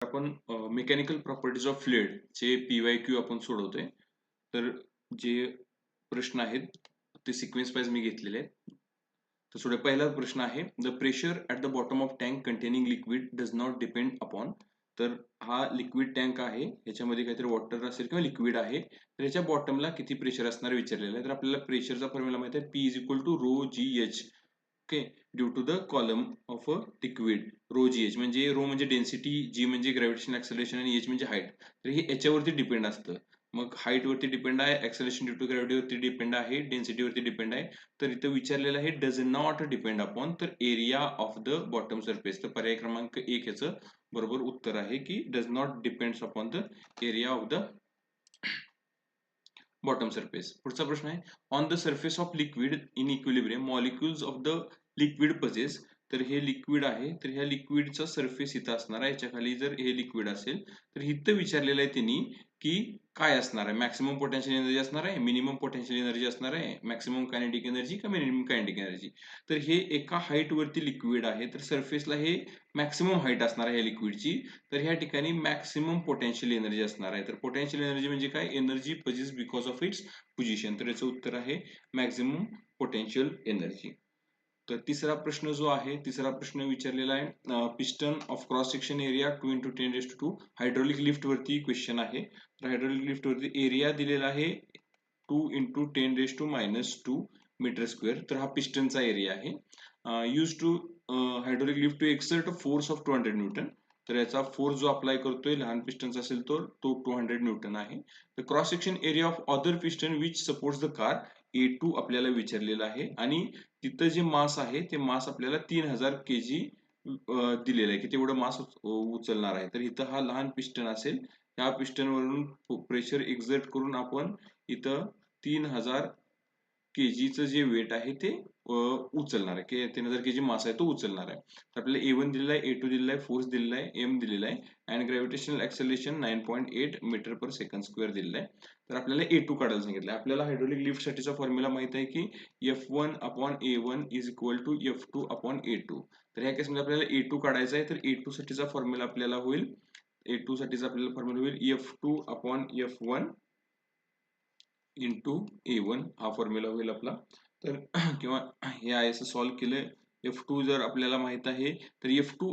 आपण mechanical properties of fluid चे PYQ आपण सोडवतोय. तर जे प्रश्न आहेत ते सिक्वेन्स वाईज मी घेतलेले आहेत. तर सोडा पहिला प्रश्न आहे, the pressure at the bottom of tank containing liquid does not depend upon. तर हा लिक्विड टँक आहे, ह्याच्यामध्ये काहीतरी वॉटर असेल किंवा लिक्विड आहे, तर ह्याच्या बॉटमला किती प्रेशर असणार विचारलेलं आहे. तर आपल्याला प्रेशरचा फॉर्म्युला माहिती आहे, P is equal to rho g h. Okay, due to the column of a liquid. Rho g h म्हणजे रो म्हणजे डेन्सिटी, जी म्हणजे ग्रॅव्हिटेशनल ऍक्सेलरेशन आणि एच म्हणजे हाईट. तर हे याच्यावरती डिपेंड असतं. मग हाईट वरती डिपेंड आहे, ऍक्सेलरेशन ड्यू टू ग्रॅव्हिटी वरती डिपेंड आहे, डेन्सिटी वरती डिपेंड आहे. तर इथं विचारलेलं आहे डज नॉट डिपेंड अपॉन, तर area of the bottom surface. तर पर्याय क्रमांक 1 याचं बरोबर उत्तर आहे की does not depends upon the area of the bottom surface. पुढचा प्रश्न आहे, on the surface of liquid in equilibrium molecules of the liquid possess. तर हे लिक्विड आहे, तर ह्या लिक्विडचा सरफेस इथं असणार आहे. याच्या खाली जर हे लिक्विड असेल तर इथं विचारलेलं आहे त्यांनी की काय असणार आहे, मॅक्सिमम पोटेन्शियल एनर्जी असणार आहे, मिनिमम पोटेन्शियल एनर्जी असणार आहे, मॅक्सिमम कायनेटिक एनर्जी का मिनिमम कायनेटिक एनर्जी. तर हे एका हाईट वरती लिक्विड आहे, तर सरफेसला हे मॅक्सिमम हाईट असणार आहे लिक्विडची. तर ह्या ठिकाणी मॅक्सिमम पोटेन्शियल एनर्जी असणार आहे. तर पोटेन्शियल एनर्जी म्हणजे काय, energy possess because of its position. तर याचं उत्तर आहे मॅक्सिमम पोटेन्शियल एनर्जी. तर तिसरा प्रश्न जो आहे, तिसरा प्रश्न विचारलेला आहे, piston of cross section area 2 × 10⁻². Hydraulic lift वरती क्वेश्चन आहे. तर हायड्रोलिक लिफ्ट वरती एरिया दिलेला आहे 2 × 10⁻² मीटर स्क्वेअर. तर हा पिस्टनचा एरिया आहे. Use to hydraulic lift to exert force of 200 newton. तर याचा फोर्स जो अप्लाय करतोय लहान पिस्टनचा असेल तो 200 न्यूटन आहे. तर cross section area of other piston which supports the car A2 आपल्याला विचारलेलं आहे. आणि तिथं जे मास आहे ते मास आपल्याला 3000 kg दिलेलं आहे की तेवढं मास उचलणार आहे. तर इथं हा लहान पिस्टन असेल, ह्या पिस्टन वरून प्रेशर एक्झर्ट करून आपण इथं 3000 kg जे वेट आहे ते उचलणार आहे, की 3000 kg मास आहे तो उचलणार आहे. तर आपल्याला A1 दिलेला आहे, A2 दिलेला आहे, फोर्स दिलेला आहे, M दिलेला आहे आणि ग्रॅव्हिटेशनल ऍक्सेलरेशन 9.8 मीटर पर सेकंड स्क्वेअर दिलेला आहे. तर आपल्याला A2 काढायला सांगितलं आहे. आपल्याला हायड्रोलिक लिफ्ट साठीचा फॉर्म्युला माहित आहे की F1/A1 is equal to F2/A2. तर ह्या केसमध्ये आपल्याला A2 काढायचा आहे. तर A2 साठीचा फॉर्म्युला आपल्याला होईल, A2 साठीचा आपल्याला फॉर्म्युला होईल F2/F1 इंटू A1 हा फॉर्म्युला होईल आपला. तर किंवा हे आहे असं सॉल्व्ह केलं. F2 जर आपल्याला माहित आहे तर F2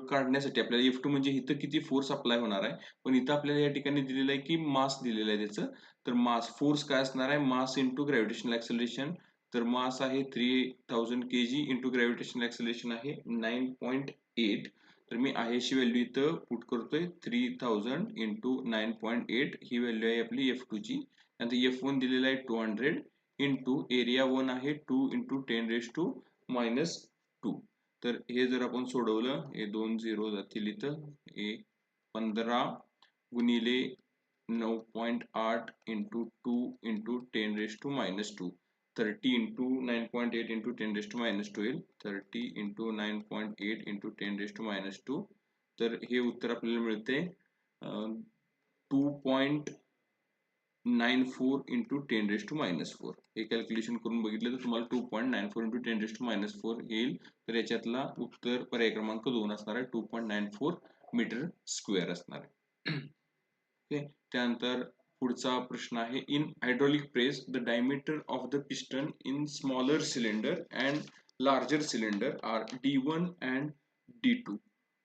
काढण्यासाठी आपल्याला F2 म्हणजे इथं किती फोर्स अप्लाय होणार आहे, पण इथं आपल्याला या ठिकाणी दिलेलं आहे की मास दिलेलं आहे त्याचं. तर मास फोर्स काय असणार आहे, मास इंटू ग्रॅव्हिटेशनल ऍक्सेलरेशन. तर मास आहे 3000 kg इंटू ग्रॅव्हिटेशनल ऍक्सेलरेशन आहे 9.8. तर मी आहे अशी व्हॅल्यू इथं पुट करतोय, 3000 इंटू 9.8 ही व्हॅल्यू आहे आपली F2 ची. नंतर F1 दिलेला आहे 200 इंटू एरिया 1 आहे 2 × 10⁻². तर हे जर आपण सोडवलं, हे 2 0 जातील इथं, हे 15 गुणिले 9.8 इंटू 2 × 10⁻². 30 इंटू 9.8 इंटू 10⁻² येईल, 30 इंटू 9.8 इंटू 10⁻². तर हे उत्तर आपल्याला मिळते 2.94 इंटू 10⁻⁴. हे कॅल्क्युलेशन करून बघितलं तर तुम्हाला 2.94 इंटू 10⁻⁴ येईल. तर याच्यातला उत्तर पर्याय क्रमांक 2 असणार आहे, 2.94 मीटर स्क्वेअर असणार आहे. ओके, त्यानंतर पुढचा प्रश्न आहे, in hydraulic press the diameter of the piston in smaller cylinder and larger cylinder are D1 and D2.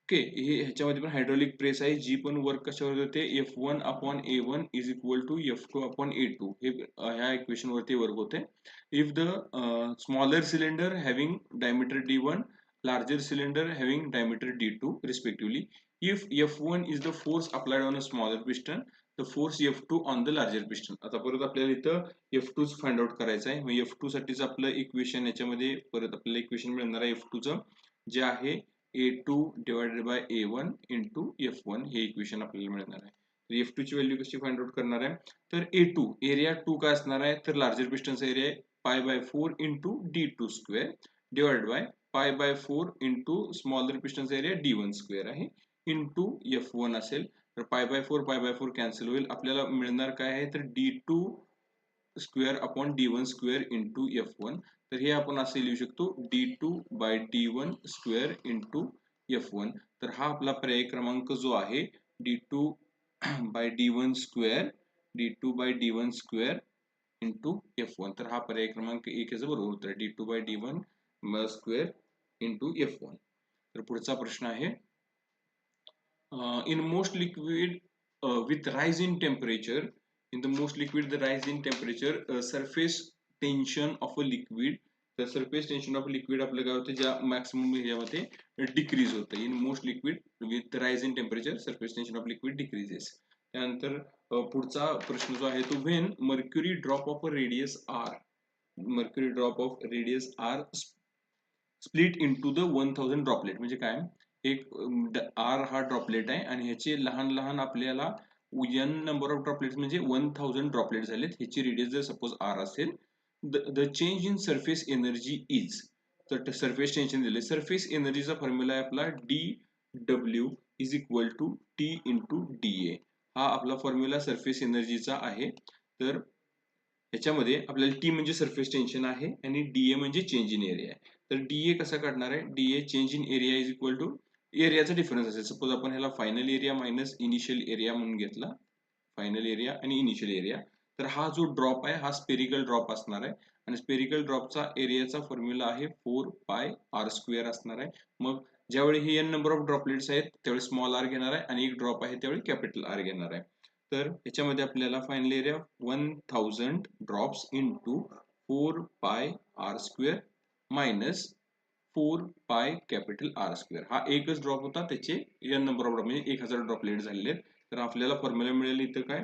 Okay, हे ह्याच्यामध्ये पण हायड्रोलिक प्रेस आहे, जी पण वर्क कशावर होते, F1/A1 is equal to F2/A2 हे ह्या इक्वेशन वरती वर्क होते. If the smaller cylinder having diameter D1, larger cylinder having diameter D2 respectively, if F1 is the force applied on a smaller piston, the force F2 on the larger piston. आता परत आपल्याला इथं F2 find out करायचं आहे. मग F2 साठीच आपलं equation, याच्यामध्ये परत आपल्याला इक्वेशन मिळणार आहे F2 चं, जे आहे A2 divided by A1 into F1 हे इक्वेशन आपल्याला मिळणार आहे. तर F2 ची व्हॅल्यू कशी फाइंड आउट करणार आहे, तर A2 एरिया 2 काय असणार आहे, तर लार्जर पिस्टनचा एरिया आहे π/4 into D2 square divided by π/4 into smaller पिस्टनचा एरिया D1 स्क्वेअर आहे इंटू F1 असेल. तर π/4 π/4 कॅन्सल होईल, आपल्याला मिळणार काय आहे, तर D2 square upon D1 square into F1. तर हे आपण असे लिहू शकतो D2/D1 स्क्वेअर इंटू F1. तर हा आपला पर्याय क्रमांक जो आहे D2 bye D1 square into F1. तर हा पर्याय क्रमांक 1 याचं बरोबर उत्तर आहे. D2 bye D1 square into F1. तर पुढचा प्रश्न आहे, in most liquid with rise in temperature, the rise in temperature, surface tension of a liquid, the surface tension of liquid आपलं काय होतं, ज्या मॅक्सिमम ह्याच्यामध्ये डिक्रीज होतं. In most liquid with rise in temperature surface tension of liquid decreases. त्यानंतर पुढचा प्रश्न जो आहे तो, when mercury drop of a radius R split into the 1000 droplet. म्हणजे काय, एक आर हा ड्रॉपलेट आहे आणि ह्याचे लहान लहान आपल्याला n नंबर ऑफ ड्रॉपलेट्स म्हणजे 1000 ड्रॉपलेट झालेत. ह्याची रेडियस जर सपोज आर असेल, the change in surface energy is. तर सरफेस टेन्शन दिले. सरफेस एनर्जीचा फॉर्म्युला आहे आपला DW is equal to T into DA. हा आपला फॉर्म्युला सरफेस एनर्जीचा आहे. तर ह्याच्यामध्ये आपल्याला T म्हणजे सरफेस टेन्शन आहे आणि DA म्हणजे चेंज इन एरिया आहे. तर DA कसा काढणार आहे, DA change in area is equal to एरियाचा डिफरन्स असेल. सपोज आपण ह्याला final area minus initial area म्हणून घेतला, फायनल एरिया आणि इनिशियल एरिया. तर हा जो ड्रॉप आहे हा स्पेरिकल ड्रॉप असणार आहे आणि स्पेरिकल ड्रॉपचा एरियाचा फॉर्म्युला आहे 4 पाय आर स्क्वेअर असणार आहे. मग ज्यावेळी हे n नंबर ऑफ ड्रॉपलेट्स आहेत त्यावेळी स्मॉल आर घेणार आहे आणि एक ड्रॉप आहे त्यावेळी कॅपिटल आर घेणार आहे. तर ह्याच्यामध्ये आपल्याला final area 1000 drops into 4 pi r square minus 4 pi capital R square. हा एकच ड्रॉप होता, त्याचे n नंबर ऑफ ड्रॉप म्हणजे 1000 ड्रॉपलेट झालेले आहेत. तर आपल्याला फॉर्म्युला मिळेल इथं काय,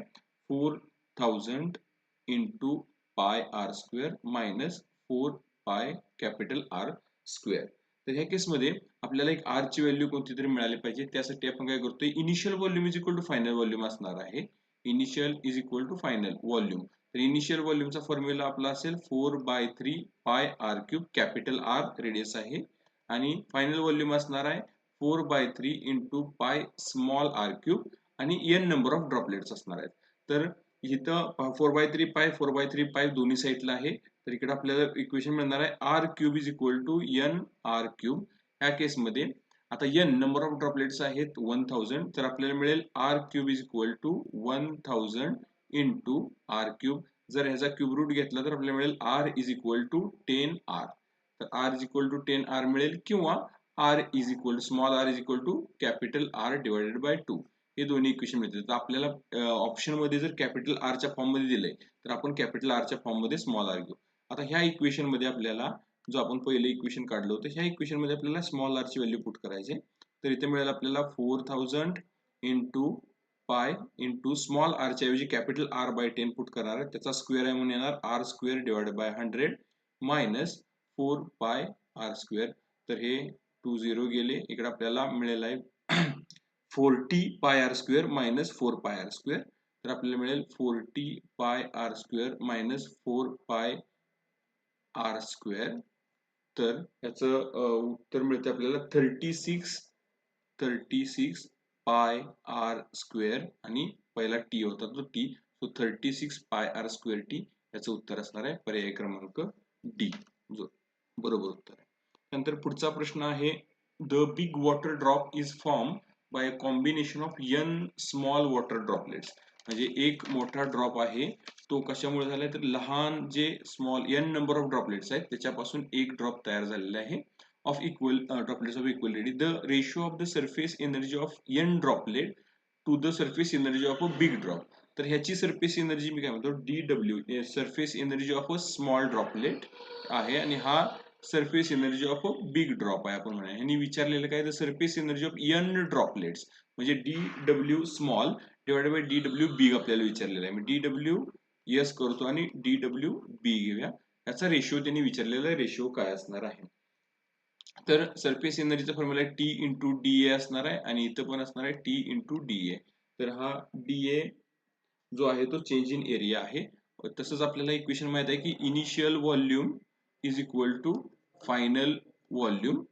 4000 into pi r square minus 4 pi capital R square. तर ह्या केसमध्ये आपल्याला एक आर ची व्हॅल्यू कोणती तरी मिळाली पाहिजे. त्यासाठी आपण काय करतोय, initial volume is equal to final volume असणार आहे. Initial is equal to final volume. तर इनिशियल व्हॉल्यूमचा फॉर्म्युला आपला असेल 4/3 pi R cube, capital R radius आहे, आणि फायनल व्हॉल्यूम असणार आहे 4/3 into pi small r cube आणि n नंबर ऑफ ड्रॉपलेट्स असणार आहेत. तर इथं 4/3 पाय 4/3 पाय दोन्ही साईडला आहे. तर इकडे आपल्याला इक्वेशन मिळणार आहे R cube is equal to n r cube. ह्या केसमध्ये आता n नंबर ऑफ ड्रॉपलेट्स आहेत 1000, तर आपल्याला मिळेल R cube is equal to 1000 into r cube. जर ह्याचा क्यूब रूट घेतला तर आपल्याला मिळेल R is equal to 10r. तर R is equal to 10r मिळेल, किंवा r is equal to small R is equal to capital R divided by 2. हे दोन्ही इक्वेशन मिळतात. तर आपल्याला ऑप्शन मध्ये जर कॅपिटल आरच्या फॉर्म मध्ये दिलंय तर आपण कॅपिटल आरच्या फॉर्म मध्ये स्मॉल आर घेऊ. आता ह्या इक्वेशन मध्ये आपल्याला जो आपण पहिले इक्वेशन काढलं होतं, ह्या इक्वेशन मध्ये आपल्याला स्मॉल आर ची व्हॅल्यू पुट करायची. तर इथे मिळेल आपल्याला 4000 into pi into small R च्या ऐवजी कॅपिटल आर बाय 10 पुट करणार आहे. त्याचा स्क्वेअर आहे म्हणून येणार R square divided by 100 minus 4 pi r square. तर हे 2 0 गेले. इकडे आपल्याला मिळेल आहे 40 पाय r square minus 4 pi r square. तर आपल्याला मिळेल 40 पाय r square minus 4 pi r square. तर याचं उत्तर मिळते आपल्याला 36 पाय आर स्क्वेअर आणि पहिला टी होता तो टी, सो 36 पाय आर स्क्वेअर टी. याचं उत्तर असणार आहे पर्याय क्रमांक डी, जो बरोबर उत्तर आहे. नंतर पुढचा प्रश्न आहे, the big water drop is form by a combination of n small water droplets. म्हणजे एक मोठा ड्रॉप आहे तो कशामुळे झालाय, तर लहान जे small n number of droplets आहेत त्याच्यापासून एक ड्रॉप तयार झालेला आहे of equal droplets of equal radius. The ratio of the surface energy of n droplet to the surface energy of a big drop. तर ह्याची सरफेस एनर्जी मी काय म्हणतो DW, surface energy of a small droplet आहे, आणि हा surface energy of a big drop आहे. आपण म्हणूया ह्यांनी विचारलेलं काय, तर surface energy of n droplets म्हणजे DW small divided by DW big आपल्याला विचारलेलं आहे. मी DW यस करतो आणि DW बी घेऊया. याचा रेशिओ त्यांनी विचारलेला रेशिओ काय असणार आहे. तर सरफेस एनर्जीचा formula T into D A असणार आहे आणि इथं पण असणार आहे टी इंटू डी ए. तर हा डी ए जो आहे तो चेंज इन एरिया आहे. तसंच आपल्याला इक्वेशन माहित आहे की initial volume is equal to final volume.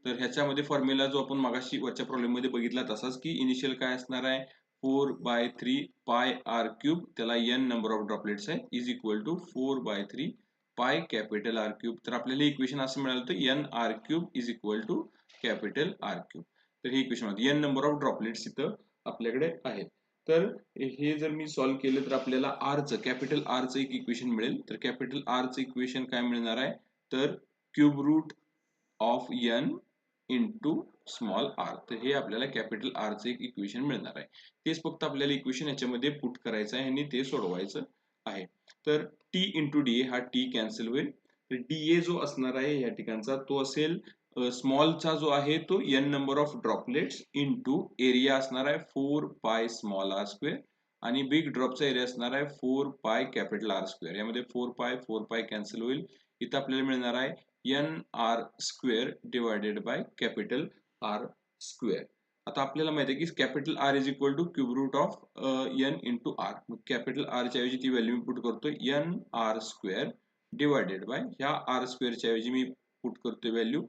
तर ह्याच्यामध्ये फॉर्म्युला जो आपण मागाशी वरच्या प्रॉब्लेम मध्ये बघितला तसाच की इनिशियल काय असणार आहे 4/3 पाय आर क्यूब, त्याला n नंबर ऑफ ड्रॉपलेट्स आहे, is equal to 4/3 pi capital R cube. तर आपल्याला इक्वेशन असं मिळालं तर n r cube is equal to capital R cube. तर हे इक्वेशन होतं n नंबर ऑफ ड्रॉपलेट्स इथं आपल्याकडे आहे. तर हे जर मी सॉल्व्ह केलं तर आपल्याला आरचं कॅपिटल आरचं एक इक्वेशन मिळेल. तर कॅपिटल आरचं इक्वेशन काय मिळणार आहे, तर cube root of n into small r. तर हे आपल्याला कॅपिटल आरचं एक इक्वेशन मिळणार आहे. तेच फक्त आपल्याला इक्वेशन याच्यामध्ये पुट करायचं आहे आणि ते सोडवायचं आहे. तर टी इंटू डी हा टी कॅन्सल होईल. तर डी जो असणार आहे या ठिकाणचा तो असेल स्मॉलचा जो आहे तो n number of droplets into area असणार आहे 4 पाय स्मॉल आर स्क्वेअर आणि बिग ड्रॉपचा एरिया असणार आहे 4 पाय कॅपिटल आर स्क्वेअर. यामध्ये 4 पाय कॅन्सल होईल. इथं आपल्याला मिळणार आहे N R square divided by capital R square. आता आपल्याला माहिती आहे की capital R is equal to cube root of N into R. मग कॅपिटल आरच्या ऐवजी ती व्हॅल्यू मी पुट करतो N R square divided by ह्या आर स्क्वेअरच्या ऐवजी मी पुट करतो व्हॅल्यू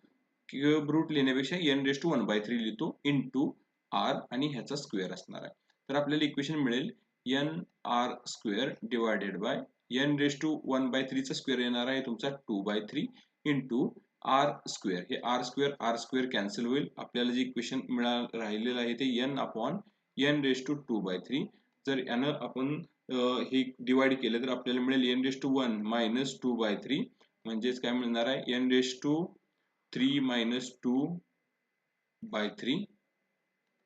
क्यूब रूट लिहिण्यापेक्षा n रेस टू 1/3 लिहितो इंटू आर आणि ह्याचा स्क्वेअर असणार आहे. तर आपल्याला इक्वेशन मिळेल n R square divided by n raise to 1/3 चा स्क्वेअर येणार आहे तुमचा 2/3 इंटू आर स्क्वेअर. हे आर स्क्वेअर कॅन्सल होईल. आपल्याला जे इक्वेशन राहिलेलं आहे ते n upon n raise to 2/3. जर यानं आपण हे डिवाइड केलं तर आपल्याला मिळेल n रेस टू 1 मायनस 2/3 म्हणजेच काय मिळणार आहे n रेस टू 3 मायनस 2/3.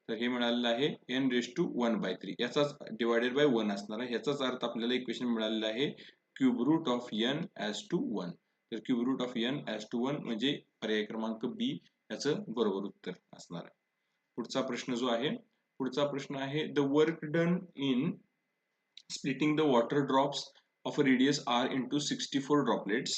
तर हे मिळालेलं आहे n रेस टू 1/3 याचाच डिवायडेड बाय 1 असणार आहे. याचाच अर्थ आपल्याला इक्वेशन मिळालेलं आहे cube root of n as to 1. तर cube root of n as to 1 म्हणजे पर्याय क्रमांक बी याचं बरोबर उत्तर असणार आहे. पुढचा प्रश्न जो आहे पुढचा प्रश्न आहे the work done in splitting the water drops of a radius r into 64 droplets.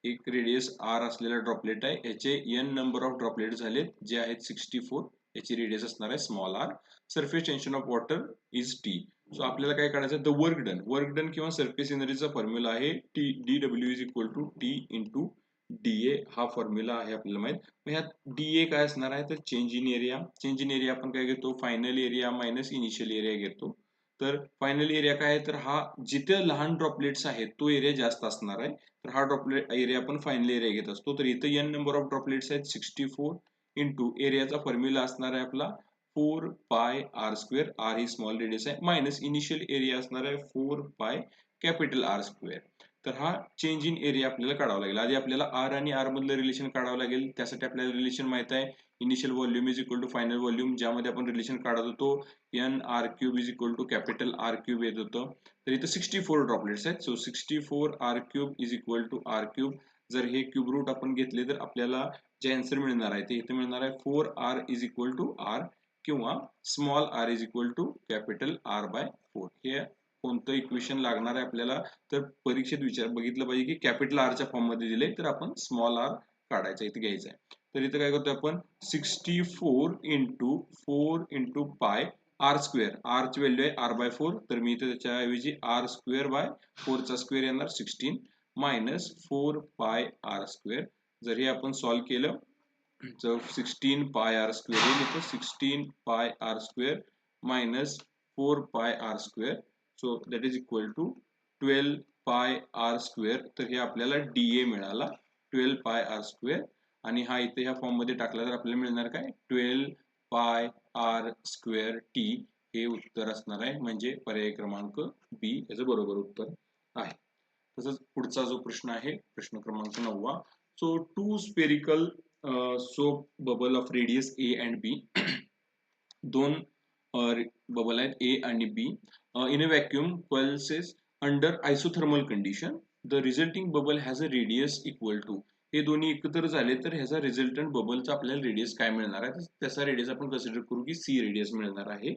एक रेडियस r असलेला ड्रॉपलेट आहे. याचे n नंबर ऑफ ड्रॉपलेट झालेत जे आहेत 64. याची रेडियस असणार आहे small r. Surface tension of water is T. So आपल्याला काय काढायचं द वर्क डन किंवा सरफेस एनर्जीचा फॉर्म्युला आहे T D W is equal to T into D. A formula आहे आपल्याला माहित. मग ह्यात डीए काय असणार आहे तर change in area. Change in area आपण काय घेतो final area minus initial area घेतो. तर फायनल एरिया काय आहे तर हा जिथे लहान ड्रॉपलेट्स आहेत तो एरिया जास्त असणार आहे. तर हा ड्रॉपलेट एरिया आपण फायनल एरिया घेत असतो. तर इथं n नंबर ऑफ ड्रॉपलेट्स आहेत 64 इंटू एरियाचा फॉर्म्युला असणार आहे आपला 4 पाय आर स्क्वेअर. आर ही स्मॉल रेडियस आहे मायनस इनिशियल एरिया असणार आहे 4 पाय कॅपिटल आर स्क्वेअर. तर हा चेंज इन एरिया आपल्याला काढावा लागेल. आधी आपल्याला आर आणि आर मधलं रिलेशन काढावं लागेल. त्यासाठी आपल्याला रिलेशन माहित आहे initial volume is equal to final volume, ज्यामध्ये आपण रिलेशन काढत होतो n r cube is equal to capital R cube येत होतं. तर इथं 64 ड्रॉपलेट्स आहेत. So 64 r cube is equal to R cube. जर हे क्यूब रूट आपण घेतले तर आपल्याला जे आन्सर मिळणार आहे ते इथे मिळणार आहे 4r is equal to R किंवा small R is equal to capital R by 4. हे कोणतं इक्वेशन लागणार आहे आपल्याला तर परीक्षेत बघितलं पाहिजे की कॅपिटल आरच्या फॉर्म मध्ये दिले तर आपण स्मॉल आर काढायचा इथे घ्यायचा आहे. तर इथं काय करतो आपण 64 into 4 into pi r square. R ची व्हॅल्यू आहे आर बाय 4. तर मी इथे त्याच्याऐवजी आर स्क्वेअर बाय 4 चा स्क्वेअर येणार 16 मायनस 4 पाय आर स्क्वेअर. जर हे आपण सॉल्व्ह केलं तर 16 पाय आर स्क्वेअर येईल. इथं 16 पाय r square minus 4 pi r square. So that is equal to 12 pi r square. तर हे आपल्याला डीए मिळाला 12 पाय आर स्क्वेअर आणि हा इथे ह्या फॉर्म मध्ये टाकला तर आपल्याला मिळणार काय 12 पाय आर स्क्वेअर टी. हे उत्तर असणार आहे म्हणजे पर्याय क्रमांक बी याचं बरोबर उत्तर आहे. तसंच पुढचा जो प्रश्न आहे प्रश्न क्रमांक 9. So two spherical soap bubble of radius A and B. दोन बबल आहेत ए आणि B in a vacuum pulses under isothermal condition. The resulting bubble has a radius equal to. हे दोन्ही एकत्र झाले तर ह्याचा रिझल्टंट बबलचा आपल्याला रेडियस काय मिळणार आहे त्याचा रेडियस आपण कन्सिडर करू की सी रेडियस मिळणार आहे.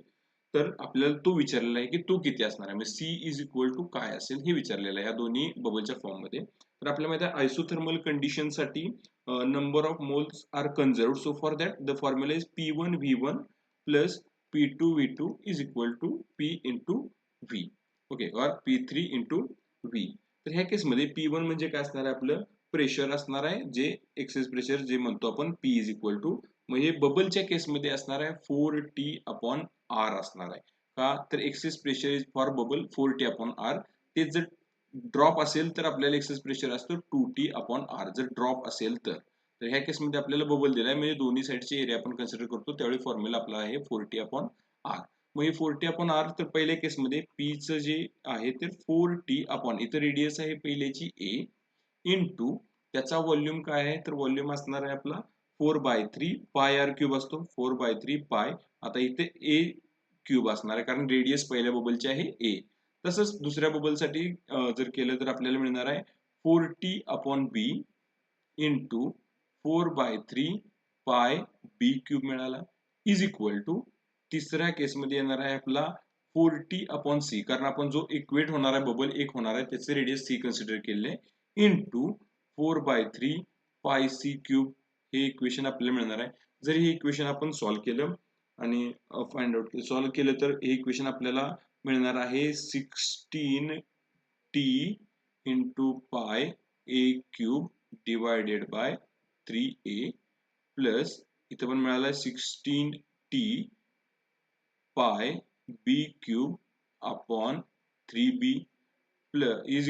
तर आपल्याला तो विचारलेला आहे की तो किती असणार आहे. सी इज इक्वल टू काय असेल हे विचारलेलं आहे या दोन्ही बबलच्या फॉर्म मध्ये. तर आपल्याला माहिती आहे आयसोथर्मल कंडिशन साठी number of moles are conserved. So for that the formula is P1 V1 plus P2 V2 is equal to P into V. Okay और P3 इंटू V. तर ह्या केसमध्ये P1 म्हणजे काय असणार आहे आपलं प्रेशर असणार आहे जे एक्सेस प्रेशर जे म्हणतो आपण P इज इक्वल टू. म्हणजे बबलच्या केसमध्ये असणार आहे 4T अपॉन R असणार आहे. का तर excess pressure is for bubble 4T upon R. ते जर ड्रॉप असेल तर आपल्याला एक्सेस प्रेशर असतो 2T अपॉन R जर ड्रॉप असेल तर. तर ह्या केसमध्ये आपल्याला बबल दिलाय म्हणजे दोन्ही साईडचे एरिया आपण कन्सिडर करतो त्यावेळी फॉर्म्युला आपला आहे 4t/r. मग हे 4t/r तर पहिल्या केसमध्ये पीचं जे आहे ते 4t/ इथं रेडियस आहे पहिल्याची a इंटू त्याचा व्हॉल्यूम काय आहे तर व्हॉल्यूम असणार आहे आपला 4/3 पाय r क्यूब असतो 4/3 पाय. आता इथे a क्यूब असणार आहे कारण रेडियस पहिल्या बबलची आहे a. तसंच दुसऱ्या बबलसाठी जर केलं तर आपल्याला मिळणार आहे 4t/b इंटू 4/3 पाय b क्यूब मिळाला इज इक्वल टू तिसऱ्या केसमध्ये येणार आहे आपला 4t/c कारण आपण जो इक्वेट होणार आहे बबल एक होणार आहे त्याचे रेडियस c कन्सिडर केले इंटू 4/3 पाय c क्यूब हे इक्वेशन आपल्याला मिळणार आहे. जर हे इक्वेशन आपण सॉल्व्ह केलं आणि फाइंड आउट सॉल्व्ह केलं तर हे इक्वेशन आपल्याला मिळणार आहे 16t into pi a cube divided by 3a plus इथं पण मिळालं 16t pi b cube upon 3b plus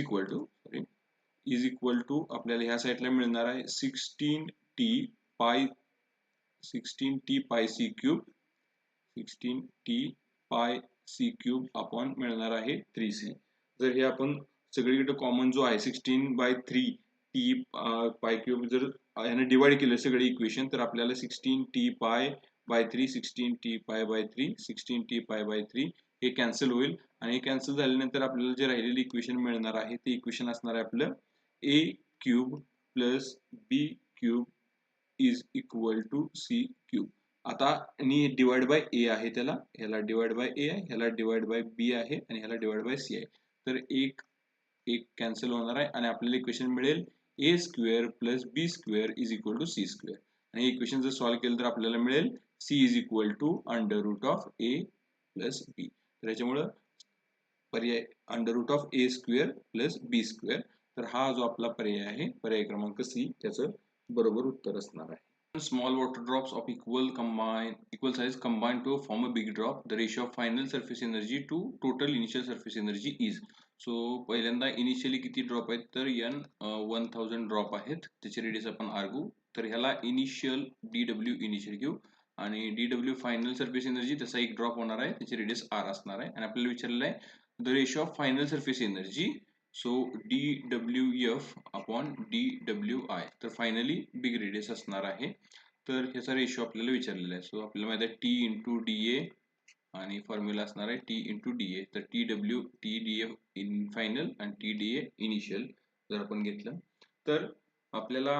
is equal to आपल्याला ह्या साईडला मिळणार आहे 16t पाय c क्यूब 16t पाय c क्यूब अपॉन मिळणार आहे 3c. जर हे आपण सगळीकडे कॉमन जो आहे 16/3 t पाय क्यूब जर याने डिवाइड केलं सगळे इक्वेशन तर आपल्याला 16t pi by 3 16t pi by 3 16t pi by 3 हे कॅन्सल होईल आणि हे कॅन्सल झाल्यानंतर आपल्याला जे राहिलेले इक्वेशन मिळणार आहे ते इक्वेशन असणार आहे आपलं a cube plus b cube is equal to c cube. आता डिवाइड बाय a आहे त्याला ह्याला डिवाइड बाय a आहे ह्याला डिवाइड बाय b आहे आणि ह्याला डिवाइड बाय c आहे. तर एक कॅन्सल होणार आहे आणि आपल्याला इक्वेशन मिळेल a square plus b square is equal to c square. आणि इक्वेशन जर सॉल्व्ह केलं तर आपल्याला मिळेल c is equal to under root of a plus b. तर याच्यामुळं पर्याय under root of a square plus b square. तर हा जो आपला पर्याय आहे पर्याय क्रमांक c त्याचं बरोबर उत्तर असणार आहे. Small water drops of equal size combine to form a big drop. The ratio of final surface energy to total initial surface energy is. So पहिल्यांदा इनिशियली किती ड्रॉप आहेत तर n 1000 ड्रॉप आहेत त्याचे रेडियस आपण आर्गू तर ह्याला initial dw initial घेऊ आणि dw फायनल सरफेस एनर्जी त्याचा एक ड्रॉप होणार आहे त्याची रेडियस r असणार आहे आणि आपल्याला विचारलेलं आहे the ratio of final surface energy so dwf upon dwi तर फायनली बिग रेडियस असणार आहे. तर ह्याचा रेशिओ आपल्याला विचारलेला आहे. सो आपल्याला माहिती आहे t इंटू da आणि फॉर्म्युला असणार आहे t इंटू da. तर tda इन फायनल आणि tda इनिशियल जर आपण घेतलं तर आपल्याला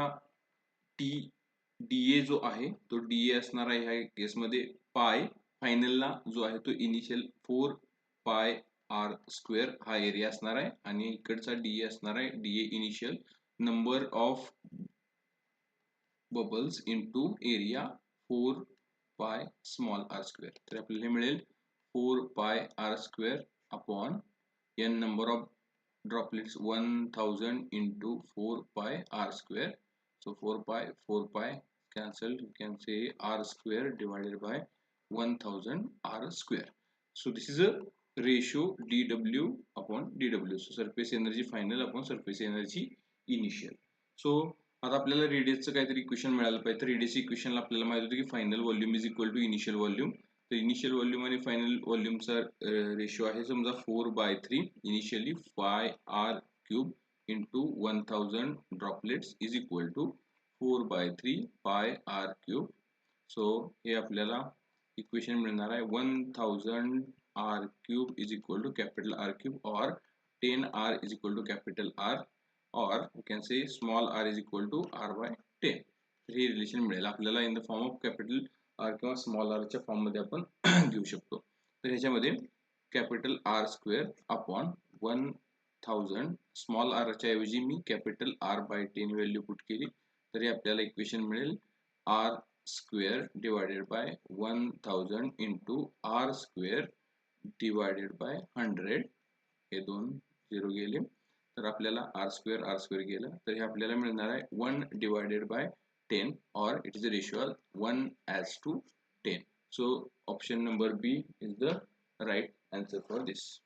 da जो आहे तो da असणार आहे ह्या केसमध्ये पाय फायनलला जो आहे तो इनिशियल 4 पाय r स्क्वेअर हा एरिया असणार आहे आणि इकडचा da असणार आहे da initial number of bubbles into area 4 पाय स्मॉल r स्क्वेअर. तर आपल्याला मिळेल 4 पाय r square upon n number of droplets 1000 into 4 pi r square. So 4 pi cancel. You can say r square divided by 1000 r square. So this is a ratio dw upon dw. So surface energy final upon surface energy initial. So आता आपल्याला रेडियसचं काहीतरी equation मिळालं पाहिजे तर radius इक्वेशनला आपल्याला माहित होतं की final volume is equal to initial volume. तर इनिशियल व्हॉल्यूम आणि फायनल व्हॉल्यूमचा रेशिओ आहे समजा 4/3 initially 5r cube into 1000 droplets is equal to 4/3 5r cube. So हे आपल्याला इक्वेशन मिळणार आहे 1000r cube is equal to capital R cube और 10r is equal to capital R or you can say small r is equal to r by 10. हे relation मिळेल आपल्याला in the form of capital r किंवा small r च्या form मध्ये आपण घेऊ शकतो. तर ह्याच्यामध्ये capital R square upon 1000 small r च्या ऐवजी मी capital R by 10 value put केली तरी आपल्याला इक्वेशन मिळेल r square divided by 1000 into r square divided by 100. हे दोन झिरो गेले तर आपल्याला r स्क्वेअर गेलं तर हे आपल्याला मिळणार आहे 1 डिवायडेड बाय 10 और it is a ratio 1:10. So option number B is the right answer for this.